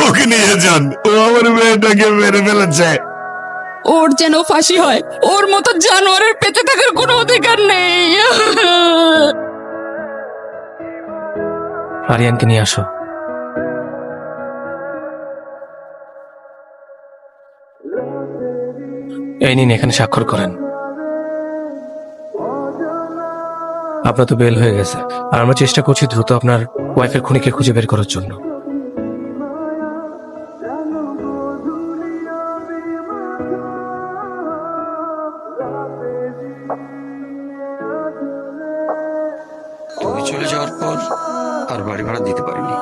ওকে নিয়ে যান, ও আমার মেয়েটাকে মেরে ফেলেছে। ওর যেন ফাঁসি হয়, ওর মতো জানোয়ারের পেতে থাকার কোনো অধিকার নেই। আরিয়ানকে নিয়ে আসো। এই নিন, এখানে স্বাক্ষর করেন। আপনার তো বেল হয়ে গেছে, আর আমরা চেষ্টা করছি দ্রুত আপনার ওয়াইফের খুনিকে খুঁজে বের করার জন্য। তুমি চলে যাওয়ার পর আর বাড়ি ভাড়া দিতে পারিনি।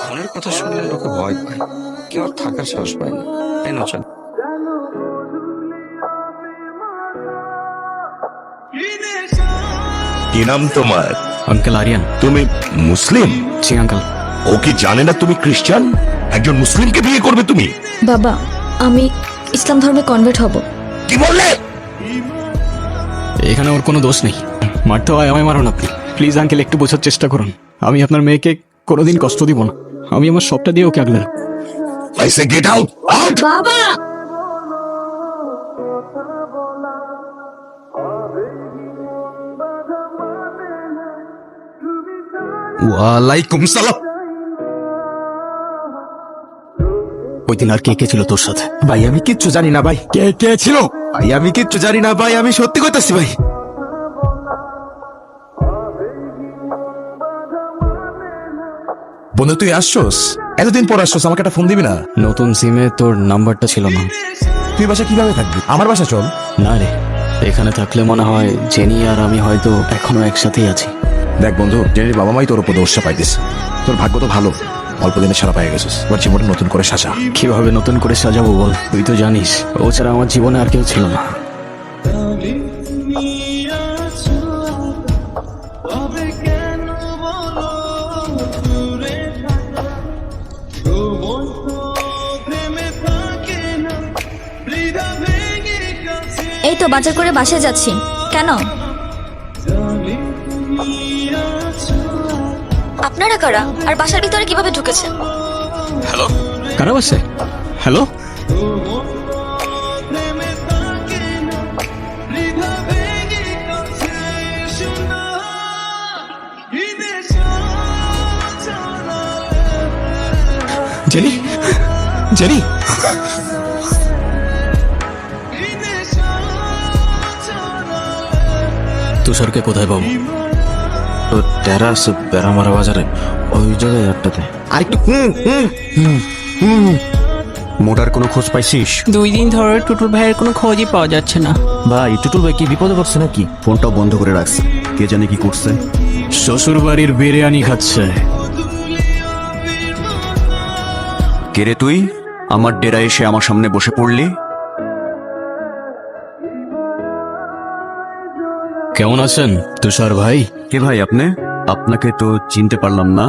ফোনের কথা শুনলে লোকে ভয় পায়, কেউ আর থাকার সাহস পায় না। তাই না চল। কি নাম তোমার? আঙ্কেল আরিয়ান। তুমি মুসলিম? জি আঙ্কেল। ও কি জানে না তুমি খ্রিস্টান? একজন মুসলিমকে বিয়ে করবে তুমি? বাবা, আমি ইসলাম ধর্মে কনভার্ট হব। কি বললে? এখানে ওর কোনো দোষ নেই। মারতে হয় আমায় মারুন আপনি। প্লিজ আঙ্কেল, একটু বোঝার চেষ্টা করুন। আমি আপনার মেয়েকে কোনোদিন কষ্ট দিব না। আমি আমার সবটা দিয়ে ওকে আগলে রাখবো। I say get out! Out! বাবা, ওয়ালাইকুম সালাম। ওই দিন আর কে কে ছিল তোর সাথে? ভাই আমি কিচ্ছু জানি না ভাই। কে কে ছিল? ভাই আমি কিচ্ছু জানি না ভাই, আমি সত্যি কইতাছি ভাই। বন্ধু তুই আসছস? এতদিন পর আসছস, আমাকে একটা ফোন দিবি না? নতুন সিমে তোর নাম্বারটা ছিল না। তুই বাসা কিভাবে থাকবি? আমার বাসা চল। না রে, এখানে থাকলে মনে হয় জেনি আর আমি হয়তো এখনো একসাথেই আছি। দেখ বন্ধু, জেনির বাবা মাই তোর উপর দোষটা পাইতেছে। তোর ভাগ্য তো ভালো, অল্প দিনে সারা পাই গেছিস। এবার জীবনে নতুন করে সাজা। কিভাবে নতুন করে সাজাবো বল? তুই তো জানিস ও ছাড়া আমার জীবনে আর কেউ ছিল না। এই তো বাজার করে বাসায় যাচ্ছি। কেন? আপনারা কারা আর বাসার ভিতরে কিভাবে ঢুকেছেন? হ্যালো, কারা বসে? Hello, jenny, jenny. তুষারকে কোথায় পাবো? তো টেরাস বেড়ামারা বাজারে ওই জায়গায় একটাতে। আর একটু মোটার কোনো খোঁজ পাইছিস? 2 দিন ধরে টুটুল ভাইয়ের কোনো খোঁজই পাওয়া যাচ্ছে না। ভাই টুটুল ভাই কি বিপদে পড়ছে নাকি? ফোনটাও বন্ধ করে রাখছে, কে জানে কি করছে। শ্বশুর বাড়ির বিরিয়ানি খাচ্ছে। কে রে তুই? আমার ডেরা এসে আমার সামনে বসে পড়লি? কেমন আছেন তুষার ভাই? কে ভাই আপনি? আপনাকে তো চিনতে পারলাম না।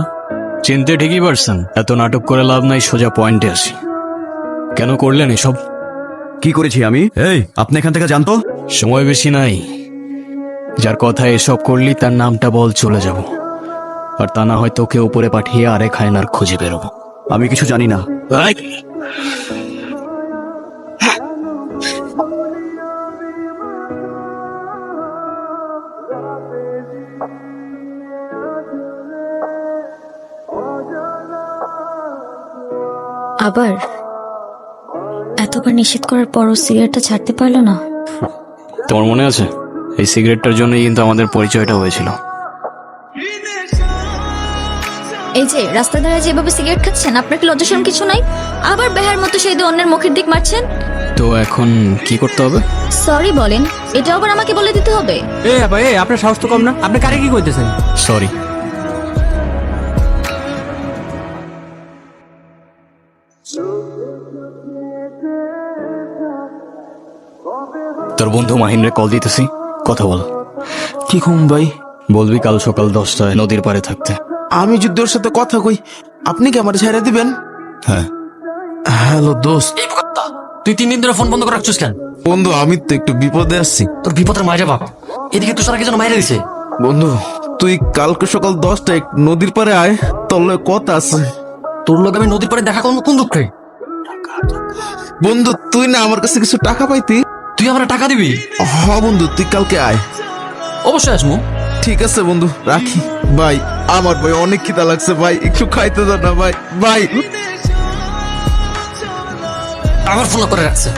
চিনতে ঠিকই পারছেন, এত নাটক করে লাভ নাই, সোজা পয়েন্টে আসি। কেন করলেন এসব? কি করেছি আমি? এই আপনি এখান থেকে জানতো? সময় বেশি নাই। যার কথা এসব করলি তার নামটা বল, চলে যাব। আর তা না হয় তোকে উপরে পাঠিয়ে আরেক হায়নার খুঁজে বেরোবো। আমি কিছু জানি না। আবার এতবার নিষেধ করার পরও সিগারেটটা ছাড়তে পারলো না। তোমার মনে আছে এই সিগারেটটার জন্যই কিন্তু আমাদের পরিচয়টা হয়েছিল। এই যে রাস্তা ধারে যেভাবে সিগারেট খাচ্ছেন, আপনার কি লজ্জা শরম কিছু নাই? আবার বেহার মতো সেই দিয়ে অন্যের মুখের দিক মারছেন। তো এখন কি করতে হবে? সরি বলেন, এটা আবার আমাকে বলে দিতে হবে? আপনার সাহস তো কম না, আপনি কারে কি করতেছেন? সরি। তোর বন্ধু মাহিন্দ্রে কল দিতেছি, কথা বল। কি কম ভাই? বলবি কাল সকাল 10টায় নদীর পাড়ে থাকতে। আমি যদি ওর সাথে কথা কই, আপনি কি আমার ছেড়ে দিবেন? হ্যাঁ। হ্যালো দোস্ত। তুই 3 দিন ধরে ফোন বন্ধ করে রাখছিস কেন? বন্ধু আমি তো একটু বিপদে আসছি। তোর বিপদের মায়ের বাপ, এদিকে তুষারকে যেন মাইরে দিছে। বন্ধু তুই কালকে সকাল 10টায় নদীর পারে আয়, তোর লগে কথা আছে। তোর লোক আমি নদীর পাড়ে দেখা করবো কোন দুঃখে? বন্ধু তুই না আমার কাছে কিছু টাকা পাইতি? তুই আমার টাকা দিবি? হ বন্ধু, তুই কালকে আয়। অবশ্যই আসমু। ঠিক আছে বন্ধু, রাখি। ভাই আমার ভাই অনেক খিদা লাগছে ভাই, একটু খাইতে দাও না ভাই। ভাই আবার ফোন করে রাখছে।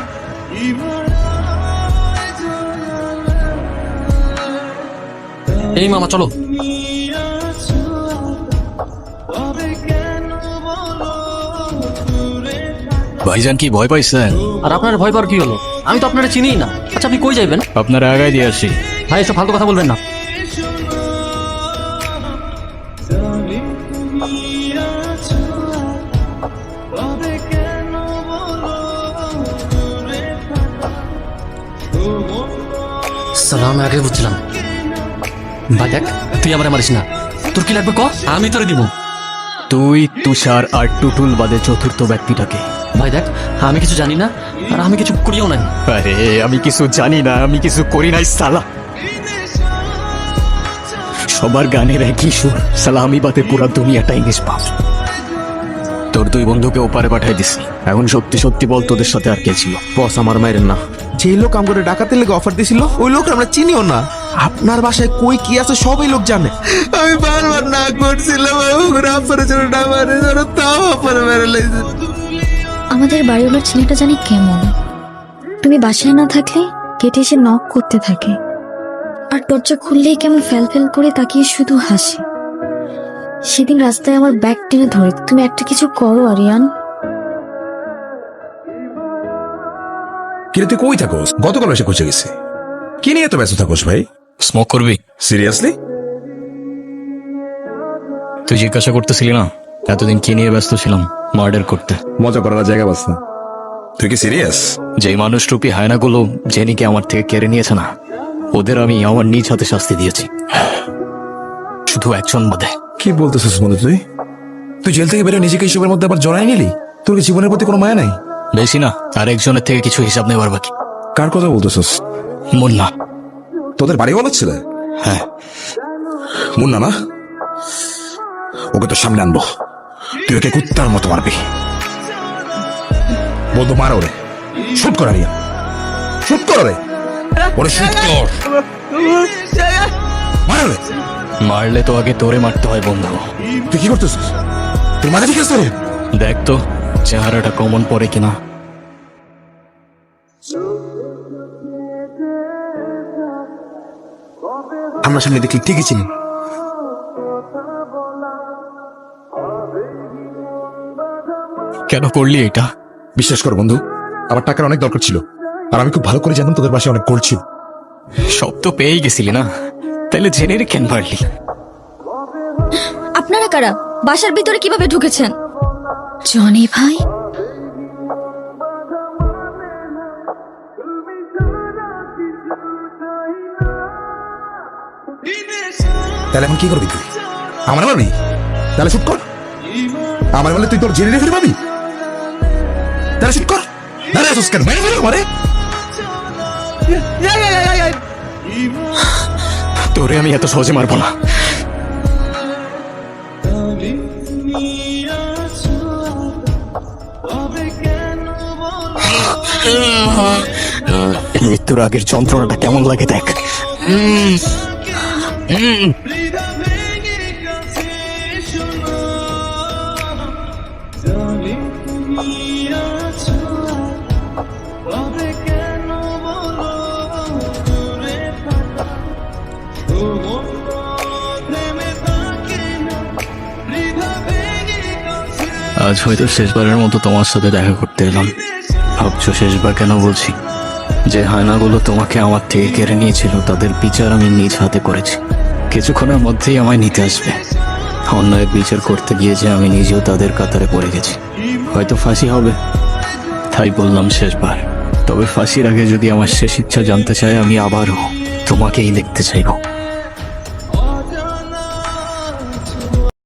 এই মামা চলো। ভাইজান কি ভয় পাইছেন? আর আপনার ভয় পাওয়ার কি হলো? আমি তো আপনারা চিনিই না। আচ্ছা আপনি কই যাইবেন? আপনারা আগায় দিয়ে আসি। ভাই এসব ফালতু কথা বলবেন না। সালাম, আগে বুঝছিলাম। ভাই দেখ, তুই আমার মারিস না। তোর কি লাগবে ক, আমি তোরে দিব। তুই, তুষার আর টুটুল বাদে চতুর্থ ব্যক্তিটাকে। ভাই দেখ, আমি কিছু জানি না আর আমি কিছু করিও নাই। আরে আমি কিছু জানি না, আমি কিছু করি নাই সালা। সবার গানের একই সুর, সালা আমি বাদে পুরো দুনিয়াটাই নিষ্পাপ। তোর দুই বন্ধুকে ওপারে পাঠাই দিছি। এখন সত্যি সত্যি বল, তোদের সাথে আর কে ছিল? বস আমার মায়ের না, যেই লোক আমাকে ডাকাতের লেগে অফার দিছিল ওই লোক আমরা চিনিও না। আপনার বাসায় কই কি আছে সবাই লোক জানে। আমি বারবার না করছিলাম আমাদের বাড়িওয়ালার ছেলেটা জানি কেমন, তুমি বাসায় না থাকলে গেটে এসে নক করতে থাকে, আর দরজা খুললেই কেমন ফেল ফেল করে তাকিয়ে শুধু হাসে। সেদিন রাস্তায় আমার ব্যাগ টেনে ধরে, তুমি একটা কিছু করো আরিয়ান। কিরে তুই কই থাকোস? গতকাল এসে খুঁজে গেছে। কি নিয়ে এত ব্যস্ত থাকোস ভাই? স্মোক করবি? সিরিয়াসলি? তুই জিজ্ঞাসা করতেছিলি না এতদিন কি নিয়ে ব্যস্ত ছিলাম? মার্ডার করতে। মজা করার জায়গা পাস না। তুই কি সিরিয়াস? যেই মানুষ রূপী হায়নাগুলো জেনিকে আমার থেকে কেড়ে নিয়েছে না, ওদের আমি আমার নিজ হাতে শাস্তি দিয়েছি, শুধু একজন বাদে। কি বলতেছিস বন্ধু তুই? তুই জেল থেকে বেরো নিজেকে এইসবের মধ্যে আবার জড়াই নিলি? তোর কি জীবনের প্রতি কোনো মায়া নাই? বেশি না, আর একজনের থেকে কিছু হিসাব নেবার বাকি। কার কথা বলতেছিস? মুন্না। তোদের বাড়ি বলা ছিল? হ্যাঁ। মুন্না না? ওকে তো সামনে আনবো, তুই ওকে কুত্তার মতো মারবি। বলতো মার ওরে, শুট কর আরিয়া, শুট কর রে, ওরে শুট কর, মার ওরে। মারলে তো আগে তোরে মারতে হয় বন্ধু। তুই কি করতেছিস? তোর মাথা ঠিক আছে? দেখ তো চেহারাটা কমন পড়ে কিনা। আমরা সামনে দেখলি ঠিকই চিনি। কেন করলি এটা? বিশ্বাস কর বন্ধু, আমার টাকার অনেক দরকার ছিল, আর আমি খুব ভালো করে জানতাম তোদের পাশে অনেক গোল্ড ছিল। সব তো পেয়েই গেছিলি না, তাইলে জেনে রে কেন মারলি? আপনারা কারা? বাসার ভিতরে কিভাবে ঢুকেছেন? জনি ভাই, তাহলে এখন কি করবি তুই? আমার মারবি? তাহলে শুট কর। আমার বলে তুই তোর জেনে রেখে পাবি? তাহলে শুট কর। দাঁড়িয়ে আসুস কেন? মেরে ফেলো আমারে। তোরে আমি এত সহজে মারবো না। মৃত্যুর আগের যন্ত্রণাটা কেমন লাগে দেখ। আজ হয়তো শেষবারের মতো তোমার সাথে দেখা করতে এলাম। ভাবছো শেষবার কেন বলছি? যে হায়নাগুলো তোমাকে আমার থেকে কেড়ে নিয়েছিল তাদের বিচার আমি নিজ হাতে করেছি। কিছুক্ষণের মধ্যেই আমায় নিতে আসবে। অন্যায়ের বিচার করতে গিয়ে যে আমি নিজেও তাদের কাতারে পড়ে গেছি। হয়তো ফাঁসি হবে, তাই বললাম শেষবার। তবে ফাঁসির আগে যদি আমার শেষ ইচ্ছা জানতে চায়, আমি আবারও তোমাকেই দেখতে চাইব।